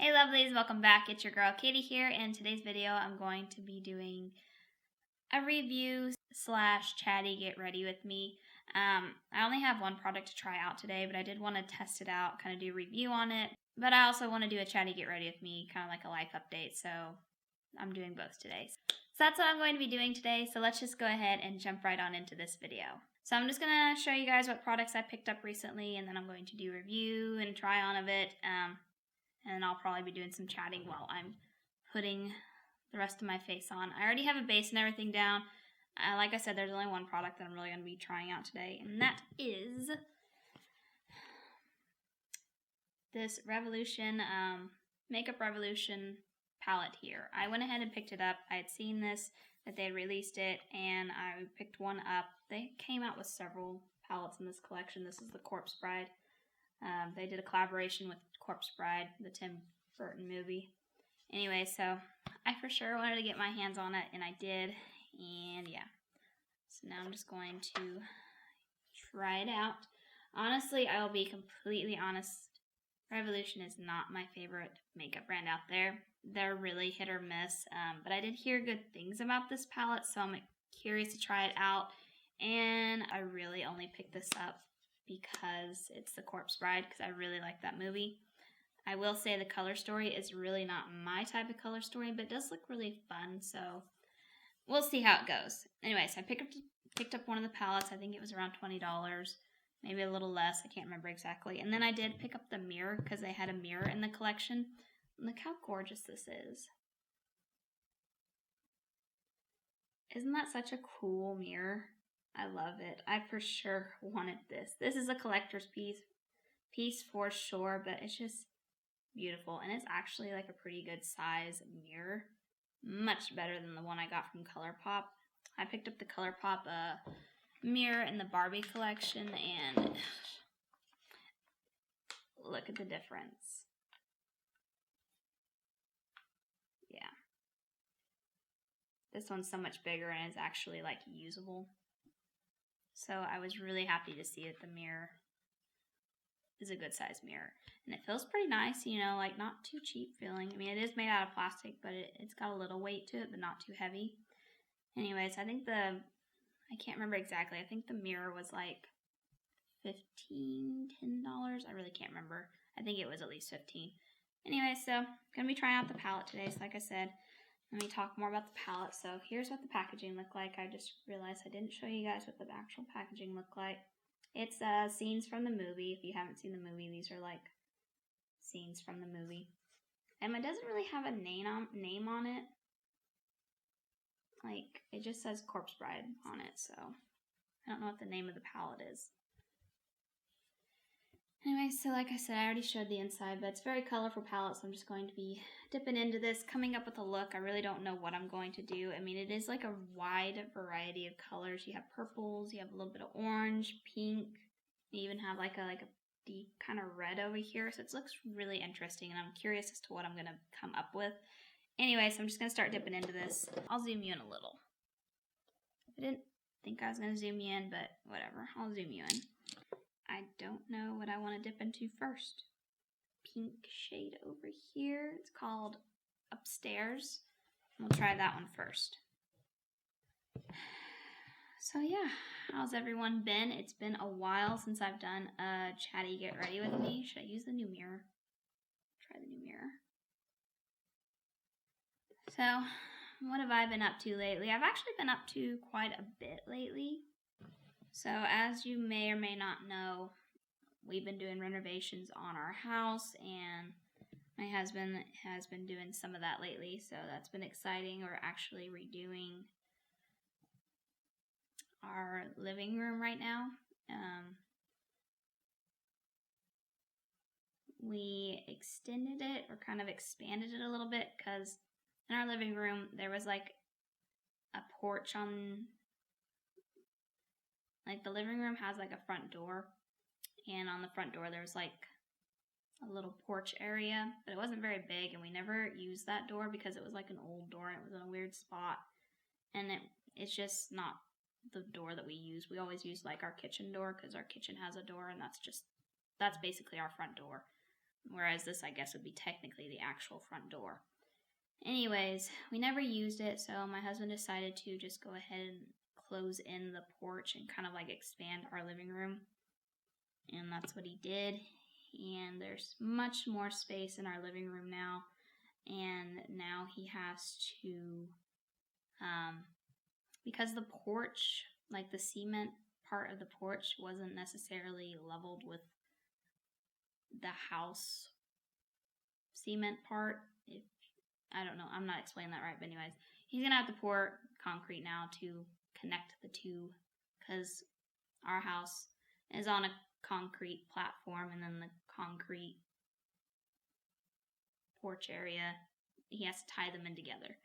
Hey lovelies, welcome back. It's your girl Katie here, and in today's video I'm going to be doing a review / chatty get ready with me. I only have one product to try out today, but I did want to test it out, kind of do a review on it. But I also want to do a chatty get ready with me, kind of like a life update, so I'm doing both today. So that's what I'm going to be doing today, so let's just go ahead and jump right on into this video. So I'm just going to show you guys what products I picked up recently, and then I'm going to do a review and try on of it. And I'll probably be doing some chatting while I'm putting the rest of my face on. I already have a base and everything down. Like I said, there's only one product that I'm really going to be trying out today, and that is this Revolution, Makeup Revolution palette here. I went ahead and picked it up. I had seen this, that they had released it, and I picked one up. They came out with several palettes in this collection. This is the Corpse Bride. They did a collaboration with Corpse Bride, the Tim Burton movie. Anyway, so I for sure wanted to get my hands on it, and I did, and yeah. So now I'm just going to try it out. Honestly, I will be completely honest, Revolution is not my favorite makeup brand out there. They're really hit or miss, but I did hear good things about this palette, so I'm curious to try it out, and I really only picked this up because it's the Corpse Bride, because I really like that movie. I will say the color story is really not my type of color story, but it does look really fun, so we'll see how it goes. Anyways, I picked up one of the palettes. I think it was around $20, maybe a little less. I can't remember exactly. And then I did pick up the mirror because they had a mirror in the collection. Look how gorgeous this is. Isn't that such a cool mirror? I love it. I for sure wanted this. This is a collector's piece for sure, but it's just beautiful. And it's actually like a pretty good size mirror. Much better than the one I got from ColourPop. I picked up the ColourPop mirror in the Barbie collection, and look at the difference. Yeah. This one's so much bigger and it's actually like usable. So I was really happy to see that the mirror is a good size mirror. And it feels pretty nice, you know, like not too cheap feeling. I mean, it is made out of plastic, but it's got a little weight to it, but not too heavy. Anyways, I think I can't remember exactly. I think the mirror was like $10. I really can't remember. I think it was at least $15. Anyway, so I'm going to be trying out the palette today. So like I said, let me talk more about the palette. So here's what the packaging looked like. I just realized I didn't show you guys what the actual packaging looked like. It's scenes from the movie. If you haven't seen the movie, these are like scenes from the movie. And it doesn't really have a name on it. Like, it just says Corpse Bride on it, so I don't know what the name of the palette is. Anyway, so like I said, I already showed the inside, but it's a very colorful palette, so I'm just going to be dipping into this, coming up with a look. I really don't know what I'm going to do. I mean, it is like a wide variety of colors. You have purples, you have a little bit of orange, pink, you even have like a deep kind of red over here, so it looks really interesting, and I'm curious as to what I'm going to come up with. Anyway, so I'm just going to start dipping into this. I'll zoom you in a little. I didn't think I was going to zoom you in, but whatever, I'll zoom you in. I don't know what I want to dip into first. Pink shade over here. It's called Upstairs. We'll try that one first. So yeah, how's everyone been? It's been a while since I've done a chatty get ready with me. Should I use the new mirror? Try the new mirror. So, what have I been up to lately? I've actually been up to quite a bit lately. So, as you may or may not know, we've been doing renovations on our house, and my husband has been doing some of that lately, so that's been exciting. We're actually redoing our living room right now. We extended it, or kind of expanded it a little bit, because in our living room there was like a porch on, like the living room has like a front door, and on the front door there was like a little porch area, but it wasn't very big, and we never used that door because it was like an old door and it was in a weird spot, and it's just not the door that we use. We always use like our kitchen door, because our kitchen has a door, and that's basically our front door. whereas this, I guess, would be technically the actual front door. Anyways, we never used it, so my husband decided to just go ahead and close in the porch and kind of like expand our living room. And that's what he did. And there's much more space in our living room now. And now he has to, because the porch, like the cement part of the porch wasn't necessarily leveled with the house cement part. I don't know, I'm not explaining that right, but anyways, he's gonna have to pour concrete now to connect the two, because our house is on a concrete platform, and then the concrete porch area, he has to tie them in together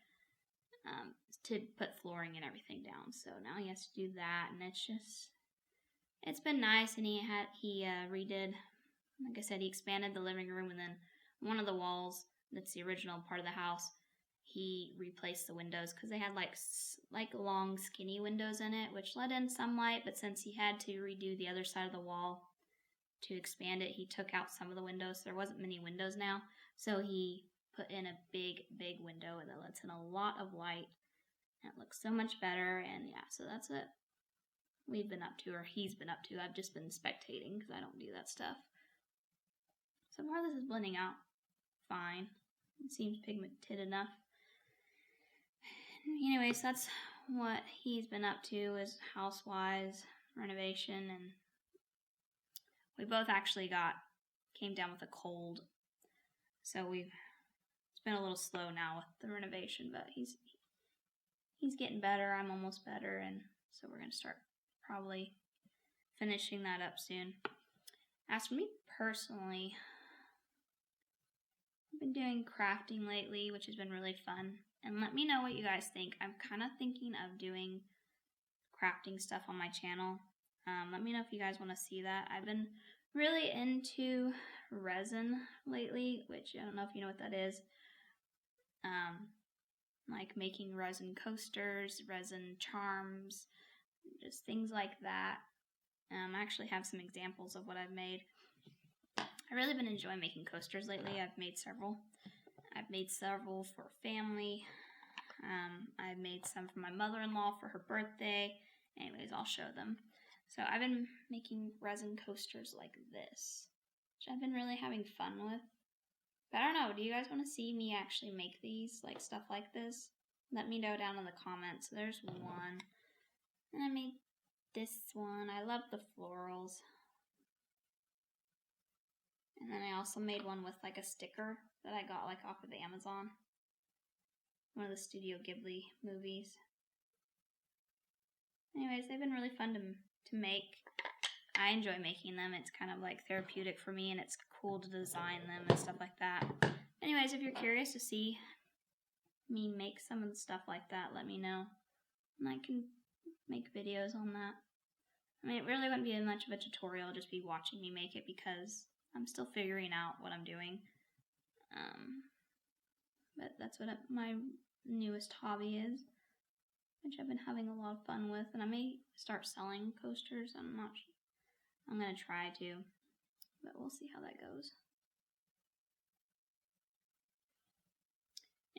to put flooring and everything down. So now he has to do that, and it's been nice. And he redid, like I said, he expanded the living room, and then one of the walls that's the original part of the house, he replaced the windows because they had like long skinny windows in it, which let in some light. But since he had to redo the other side of the wall to expand it, he took out some of the windows, so there wasn't many windows now. So he put in a big window that lets in a lot of light, and it looks so much better. And yeah, so that's what we've been up to, or he's been up to. I've just been spectating because I don't do that stuff. So far this is blending out fine. It seems pigmented enough. Anyways, that's what he's been up to, is house-wise renovation. And we both actually came down with a cold, so it's been a little slow now with the renovation, but he's getting better. I'm almost better, and so we're going to start probably finishing that up soon. As for me personally, I've been doing crafting lately, which has been really fun. And let me know what you guys think. I'm kind of thinking of doing crafting stuff on my channel. Let me know if you guys want to see that. I've been really into resin lately, which I don't know if you know what that is. Like making resin coasters, resin charms, just things like that. I actually have some examples of what I've made. I've really been enjoying making coasters lately. I've made several. I've made several for family. I've made some for my mother-in-law for her birthday. Anyways, I'll show them. So I've been making resin coasters like this, which I've been really having fun with. But I don't know, do you guys want to see me actually make these, like stuff like this? Let me know down in the comments. So there's one. And I made this one. I love the florals. And then I also made one with like a sticker that I got like off of Amazon. One of the Studio Ghibli movies. Anyways, they've been really fun to make. I enjoy making them. It's kind of like therapeutic for me, and it's cool to design them and stuff like that. Anyways, if you're curious to see me make some of the stuff like that, let me know. And I can make videos on that. I mean, it really wouldn't be much of a tutorial, just be watching me make it, because I'm still figuring out what I'm doing. But that's what my newest hobby is, which I've been having a lot of fun with. And I may start selling coasters. I'm not sure. I'm going to try to, but we'll see how that goes.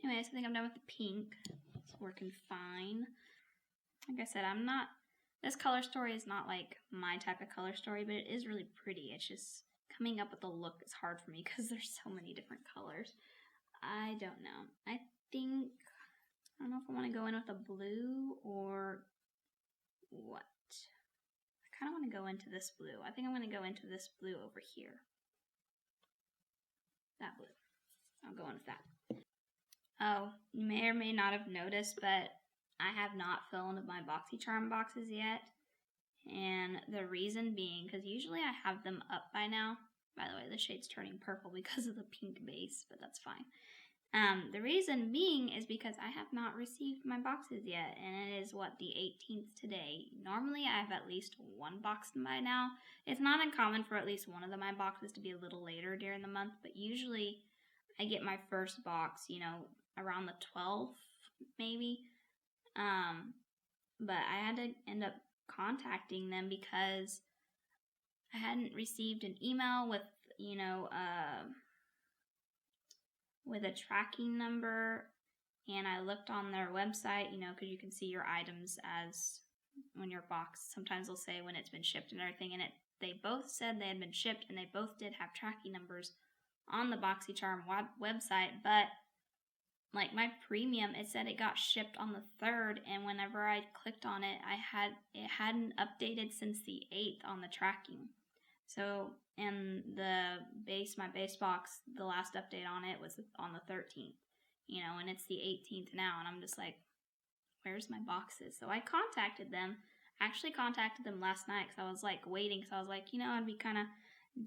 Anyways, I think I'm done with the pink. It's working fine. Like I said, this color story is not like my type of color story, but it is really pretty. It's just coming up with the look is hard for me because there's so many different colors. I don't know. I don't know if I want to go in with a blue or what. I kind of want to go into this blue. I think I'm going to go into this blue over here. That blue. I'll go in with that. Oh, you may or may not have noticed, but I have not filled my BoxyCharm boxes yet. And the reason being, because usually I have them up by now. By the way, the shade's turning purple because of the pink base, but that's fine. The reason being is because I have not received my boxes yet, and it is, the 18th today. Normally, I have at least one box by now. It's not uncommon for at least one of my boxes to be a little later during the month, but usually I get my first box, around the 12th, maybe. But I had to end up contacting them because I hadn't received an email with, with a tracking number, and I looked on their website, because you can see your items as when your box, sometimes they'll say when it's been shipped and everything, and they both said they had been shipped, and they both did have tracking numbers on the BoxyCharm website, but like my premium, it said it got shipped on the 3rd, and whenever I clicked on it, it hadn't updated since the 8th on the tracking. So, and my base box, the last update on it was on the 13th, and it's the 18th now, and I'm just like, where's my boxes? So I contacted them. I actually contacted them last night because I was like waiting, because I was like, I'd be kind of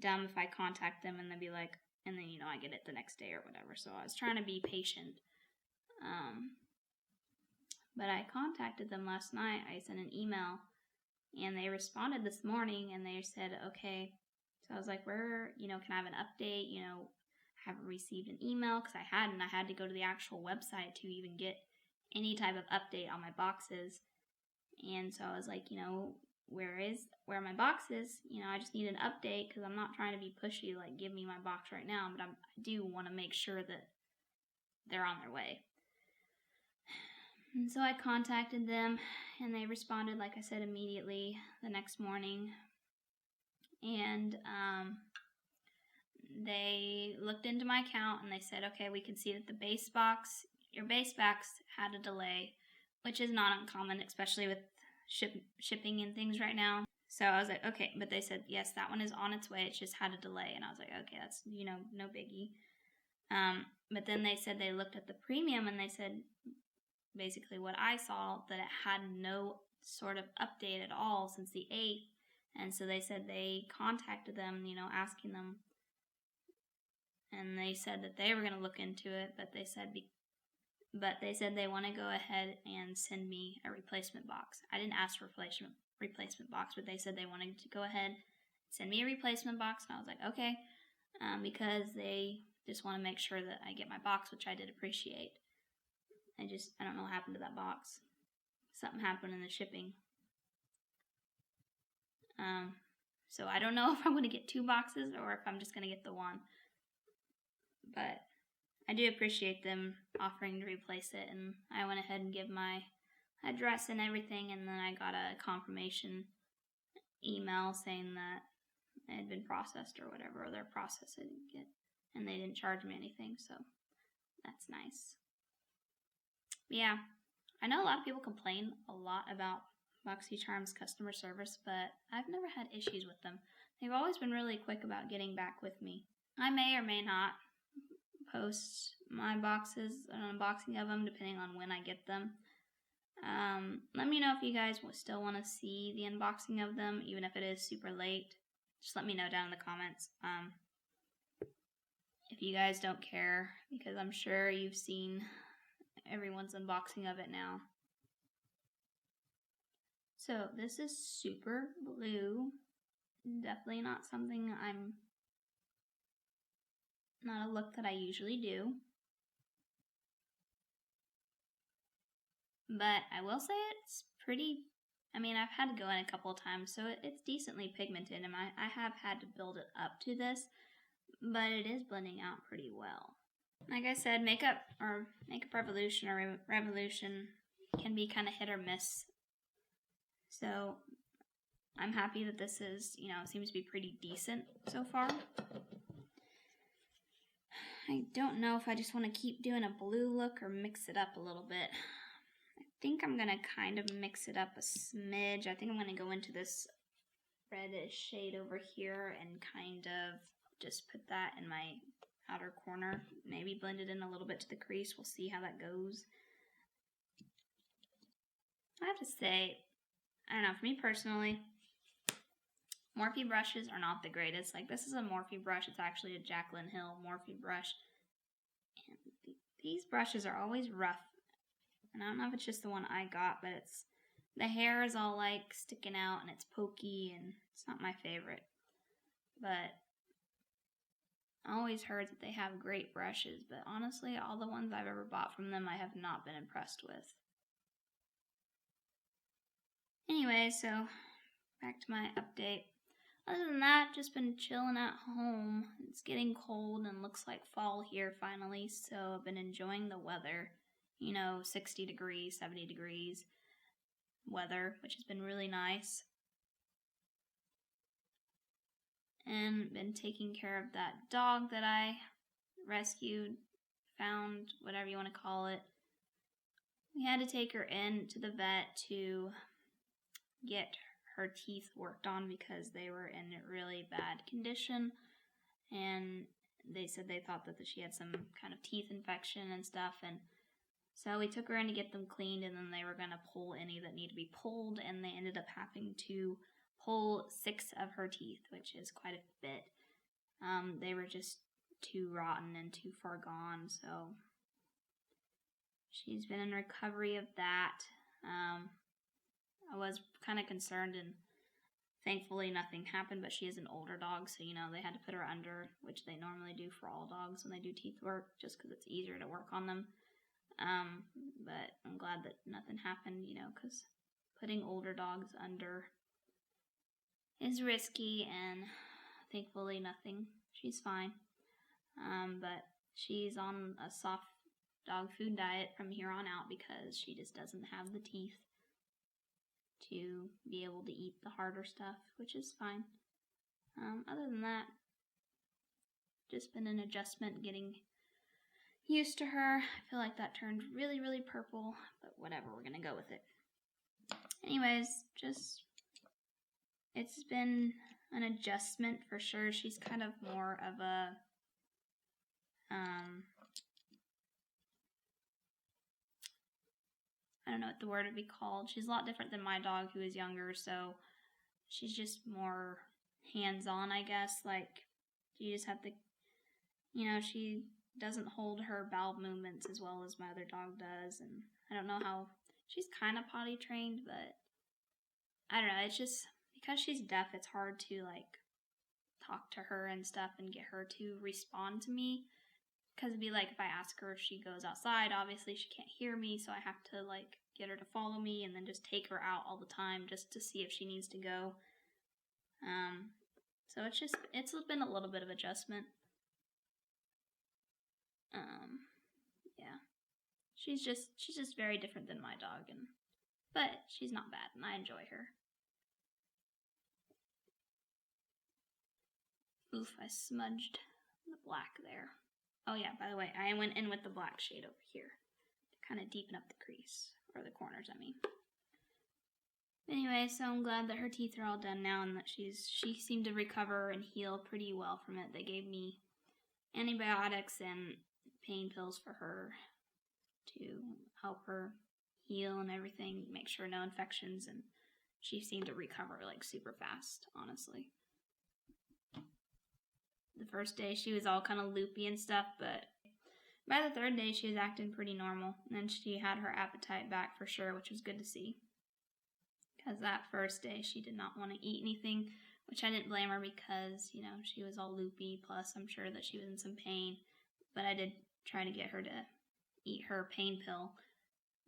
dumb if I contact them and they'd be like, and then, I get it the next day or whatever. So I was trying to be patient. But I contacted them last night. I sent an email, and they responded this morning, and they said, okay. So I was like, can I have an update? I haven't received an email, because I hadn't. I had to go to the actual website to even get any type of update on my boxes. And so I was like, where are my boxes? I just need an update, because I'm not trying to be pushy, like give me my box right now, but I do want to make sure that they're on their way. And so I contacted them, and they responded, like I said, immediately the next morning. And they looked into my account, and they said, okay, we can see that your base box had a delay, which is not uncommon, especially with shipping and things right now. So I was like, okay, but they said, yes, that one is on its way. It just had a delay. And I was like, okay, that's, no biggie. But then they said they looked at the premium, and they said basically what I saw, that it had no sort of update at all since the 8th. And so they said they contacted them, asking them, and they said that they were going to look into it, but they said they want to go ahead and send me a replacement box. I didn't ask for replacement box, but they said they wanted to go ahead and send me a replacement box, and I was like, okay, because they just want to make sure that I get my box, which I did appreciate. I don't know what happened to that box. Something happened in the shipping. So I don't know if I'm going to get 2 boxes or if I'm just going to get the one. But I do appreciate them offering to replace it, and I went ahead and gave my address and everything, and then I got a confirmation email saying that it had been processed or whatever, or their process I didn't get, and they didn't charge me anything, so that's nice. Yeah, I know a lot of people complain a lot about BoxyCharm's customer service, but I've never had issues with them. They've always been really quick about getting back with me. I may or may not post my boxes, an unboxing of them, depending on when I get them. Let me know if you guys still want to see the unboxing of them, even if it is super late. Just let me know down in the comments. If you guys don't care, because I'm sure you've seen everyone's unboxing of it now. So this is super blue. Definitely not not a look that I usually do. But I will say it's pretty, I've had to go in a couple of times, so it's decently pigmented, and I have had to build it up to this, but it is blending out pretty well. Like I said, Makeup Revolution or Revolution can be kind of hit or miss. So I'm happy that this is, seems to be pretty decent so far. I don't know if I just want to keep doing a blue look or mix it up a little bit. I think I'm going to kind of mix it up a smidge. I think I'm going to go into this reddish shade over here and kind of just put that in my outer corner. Maybe blend it in a little bit to the crease. We'll see how that goes. I have to say, I don't know, for me personally, Morphe brushes are not the greatest. Like, this is a Morphe brush. It's actually a Jaclyn Hill Morphe brush. And these brushes are always rough. And I don't know if it's just the one I got, but the hair is all like sticking out and it's pokey, and it's not my favorite. But I always heard that they have great brushes, but honestly, all the ones I've ever bought from them, I have not been impressed with. Anyway, so back to my update. Other than that, just been chilling at home. It's getting cold and looks like fall here finally, so I've been enjoying the weather. 60 degrees, 70 degrees weather, which has been really nice. And been taking care of that dog that I rescued, found, whatever you want to call it. We had to take her in to the vet to get her teeth worked on because they were in a really bad condition, and they said they thought that she had some kind of teeth infection and stuff, and so we took her in to get them cleaned, and then they were going to pull any that need to be pulled, and they ended up having to pull 6 of her teeth, which is quite a bit. They were just too rotten and too far gone, so she's been in recovery of that. I was kind of concerned, and thankfully nothing happened, but she is an older dog, so they had to put her under, which they normally do for all dogs when they do teeth work, just because it's easier to work on them. But I'm glad that nothing happened, because putting older dogs under is risky, and thankfully nothing. She's fine. But she's on a soft dog food diet from here on out because she just doesn't have the teeth to be able to eat the harder stuff, which is fine. Other than that, just been an adjustment getting used to her. I feel like that turned really, really purple, but whatever, we're gonna go with it. Anyways, it's been an adjustment for sure. She's kind of more of a, I don't know what the word would be called. She's a lot different than my dog, who is younger, so she's just more hands-on, I guess. Like, you just have to, she doesn't hold her bowel movements as well as my other dog does, and I don't know how, she's kind of potty trained, but I don't know, it's just, because she's deaf, it's hard to, talk to her and stuff and get her to respond to me. Because it'd be like if I ask her if she goes outside, obviously she can't hear me, so I have to get her to follow me and then just take her out all the time just to see if she needs to go. So it's been a little bit of adjustment. Yeah. She's just very different than my dog, but she's not bad and I enjoy her. Oof, I smudged the black there. Oh yeah, by the way, I went in with the black shade over here to kind of deepen up the crease, or the corners, I mean. Anyway, so I'm glad that her teeth are all done now and that she seemed to recover and heal pretty well from it. They gave me antibiotics and pain pills for her to help her heal and everything, make sure no infections, and she seemed to recover super fast, honestly. The first day she was all kind of loopy and stuff, but by the 3rd day she was acting pretty normal, and then she had her appetite back for sure, which was good to see. Because that first day she did not want to eat anything, which I didn't blame her because, she was all loopy, plus I'm sure that she was in some pain, but I did try to get her to eat her pain pill,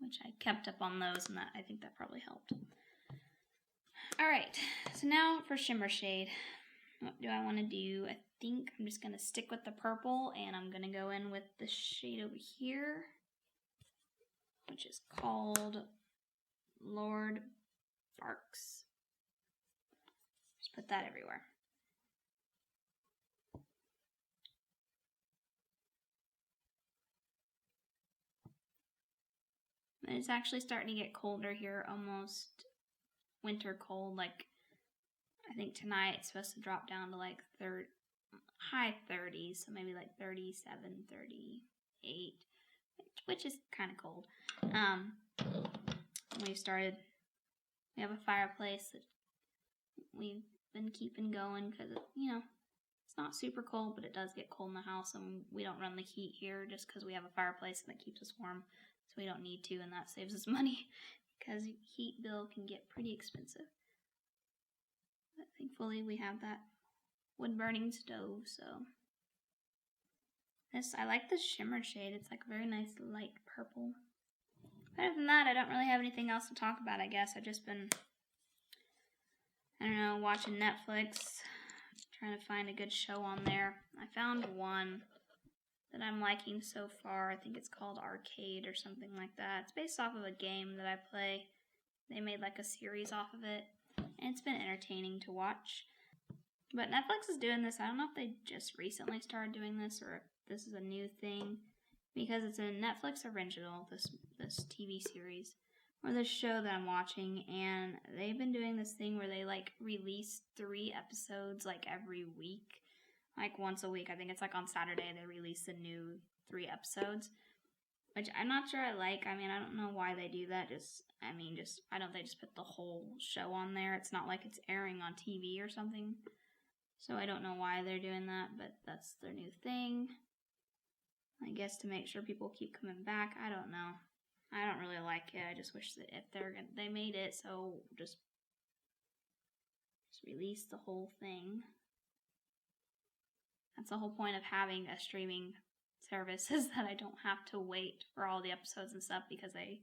which I kept up on those, and I think that probably helped. Alright, so now for Shimmer Shade. What do I want to do? I think I'm just going to stick with the purple, and I'm going to go in with the shade over here, which is called Lord Barks. Just put that everywhere. And it's actually starting to get colder here, almost winter cold. I think tonight it's supposed to drop down to high 30s, so maybe 37, 38, which is kind of cold. We have a fireplace that we've been keeping going because, it's not super cold, but it does get cold in the house, and we don't run the heat here just because we have a fireplace and that keeps us warm, so we don't need to, and that saves us money because heat bill can get pretty expensive. But thankfully we have that wood burning stove, so I like this shimmer shade. It's a very nice light purple. Other than that, I don't really have anything else to talk about, I guess. I've just been I don't know, watching Netflix, trying to find a good show on there. I found one that I'm liking so far. I think it's called Arcade or something like that. It's based off of a game that I play. They made like a series off of it, and it's been entertaining to watch. But Netflix is doing this. I don't know if they just recently started doing this or if this is a new thing, because it's a Netflix original, this TV series, or this show that I'm watching, and they've been doing this thing where they like release 3 episodes like every week, like once a week. I think it's like on Saturday they release the new 3 episodes, which I'm not sure I like. I mean, I don't know why they do that. Why don't they just put the whole show on there? It's not like it's airing on TV or something. So I don't know why they're doing that, but that's their new thing. I guess to make sure people keep coming back. I don't know. I don't really like it. I just wish that if they made it so just release the whole thing. That's the whole point of having a streaming service, is that I don't have to wait for all the episodes and stuff, because they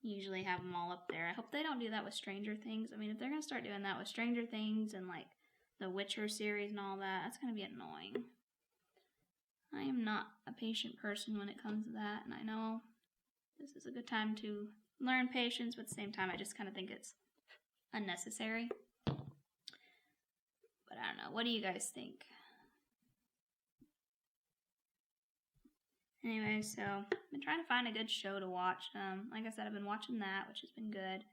usually have them all up there. I hope they don't do that with Stranger Things. I mean, if they're going to start doing that with Stranger Things and like the Witcher series and all that, that's going to be annoying. I am not a patient person when it comes to that, and I know this is a good time to learn patience, but at the same time, I just kind of think it's unnecessary. But I don't know. What do you guys think? Anyway, so I've been trying to find a good show to watch. Like I said, I've been watching that, which has been good.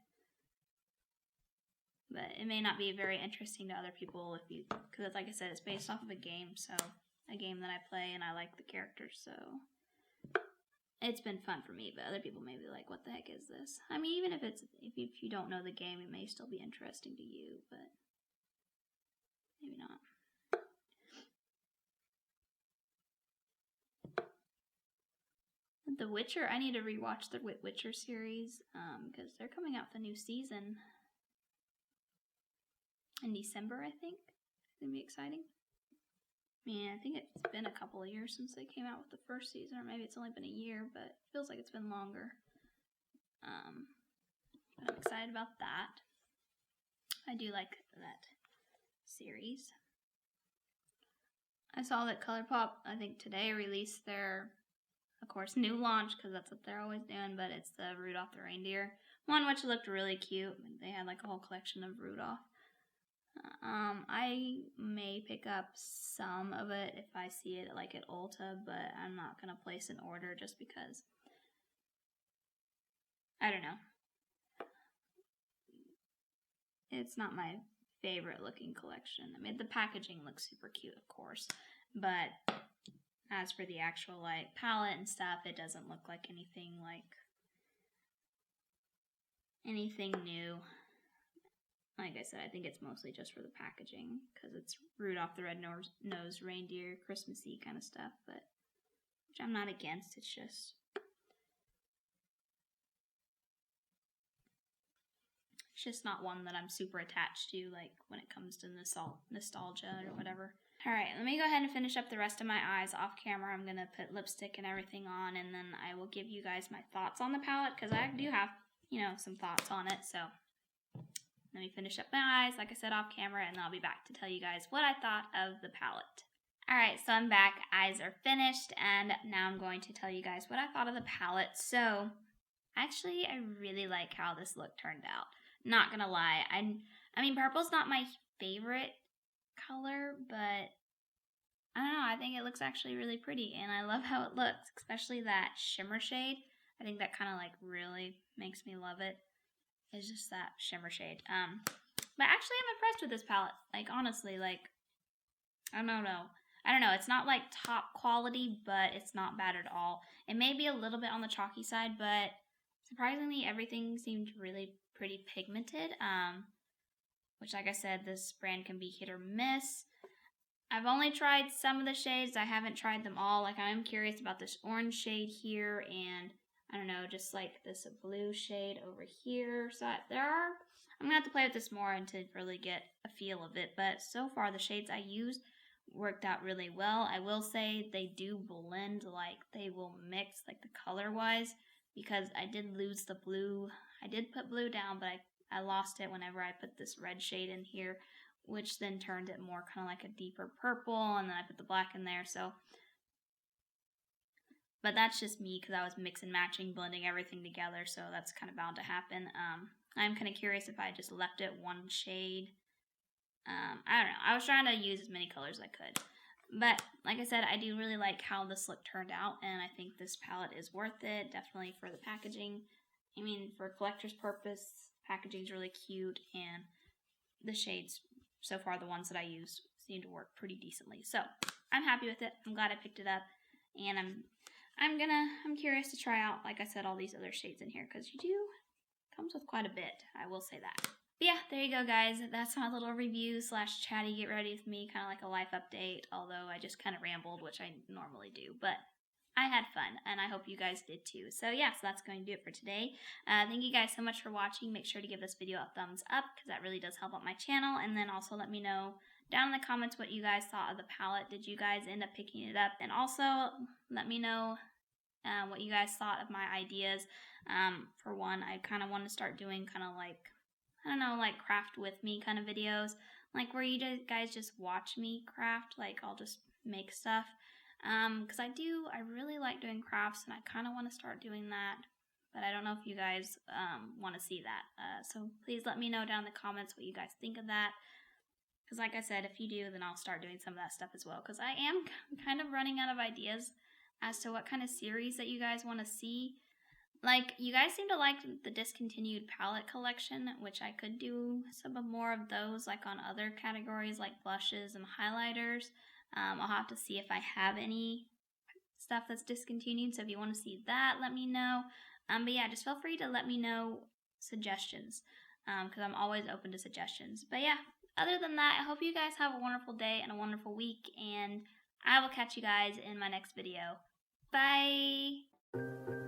But it may not be very interesting to other people because like I said, it's based off of a game, so a game that I play and I like the characters, so it's been fun for me. But other people may be like, "What the heck is this?" I mean, even if you don't know the game, it may still be interesting to you, but maybe not. The Witcher, I need to rewatch the Witcher series because they're coming out with a new season in December, I think. It's going to be exciting. I mean, I think it's been a couple of years since they came out with the first season, or maybe it's only been a year, but it feels like it's been longer. But I'm excited about that. I do like that series. I saw that ColourPop, I think today, released their, of course, new launch, because that's what they're always doing, but it's the Rudolph the Reindeer one, which looked really cute. They had like a whole collection of Rudolph. I may pick up some of it if I see it like at Ulta, but I'm not going to place an order just because, I don't know. It's not my favorite looking collection. I mean, the packaging looks super cute, of course, but as for the actual like palette and stuff, it doesn't look like anything new. Like I said, I think it's mostly just for the packaging, because it's Rudolph the Red-Nosed Reindeer, Christmassy kind of stuff, but which I'm not against. It's just not one that I'm super attached to, like when it comes to nostalgia or whatever. Alright, let me go ahead and finish up the rest of my eyes off camera. I'm going to put lipstick and everything on, and then I will give you guys my thoughts on the palette, because I do have, some thoughts on it, so let me finish up my eyes, like I said, off camera, and I'll be back to tell you guys what I thought of the palette. Alright, so I'm back. Eyes are finished, and now I'm going to tell you guys what I thought of the palette. So, actually, I really like how this look turned out. Not gonna lie. I mean, purple's not my favorite color, but I don't know. I think it looks actually really pretty, and I love how it looks, especially that shimmer shade. I think that kind of like really makes me love it. It's just that shimmer shade. But actually, I'm impressed with this palette. Like, honestly, like, I don't know. It's not like top quality, but it's not bad at all. It may be a little bit on the chalky side, but surprisingly, everything seemed really pretty pigmented. Which, like I said, this brand can be hit or miss. I've only tried some of the shades. I haven't tried them all. Like, I'm curious about this orange shade here, and I don't know, just like this blue shade over here. So I'm gonna have to play with this more and to really get a feel of it. But so far, the shades I used worked out really well. I will say they do blend, like they will mix, like the color wise, because I did lose the blue. I did put blue down, but I lost it whenever I put this red shade in here, which then turned it more kind of like a deeper purple, and then I put the black in there. So, but that's just me because I was mix and matching, blending everything together, so that's kind of bound to happen. I'm kind of curious if I just left it one shade. I don't know. I was trying to use as many colors as I could. But like I said, I do really like how this look turned out, and I think this palette is worth it, definitely for the packaging. I mean, for a collector's purpose, packaging is really cute, and the shades, so far the ones that I use, seem to work pretty decently. So I'm happy with it. I'm glad I picked it up, and I'm curious to try out, like I said, all these other shades in here, because comes with quite a bit, I will say that. But yeah, there you go, guys. That's my little review / chatty get ready with me, kind of like a life update, although I just kind of rambled, which I normally do, but I had fun, and I hope you guys did too. So yeah, so that's going to do it for today. Thank you guys so much for watching. Make sure to give this video a thumbs up, because that really does help out my channel, and then also let me know down in the comments what you guys thought of the palette. Did you guys end up picking it up? And also, let me know what you guys thought of my ideas. For one, I kind of want to start doing kind of like, I don't know, like craft with me kind of videos, like where you guys just watch me craft, like I'll just make stuff, because I really like doing crafts, and I kind of want to start doing that, but I don't know if you guys want to see that, so please let me know down in the comments what you guys think of that, because like I said, if you do, then I'll start doing some of that stuff as well, because I am kind of running out of ideas as to what kind of series that you guys want to see. Like, you guys seem to like the discontinued palette collection, which I could do some more of those, like on other categories like blushes and highlighters. I'll have to see if I have any stuff that's discontinued, so if you want to see that, let me know. But yeah, just feel free to let me know suggestions, because I'm always open to suggestions. But yeah, other than that, I hope you guys have a wonderful day and a wonderful week, and I will catch you guys in my next video. Bye!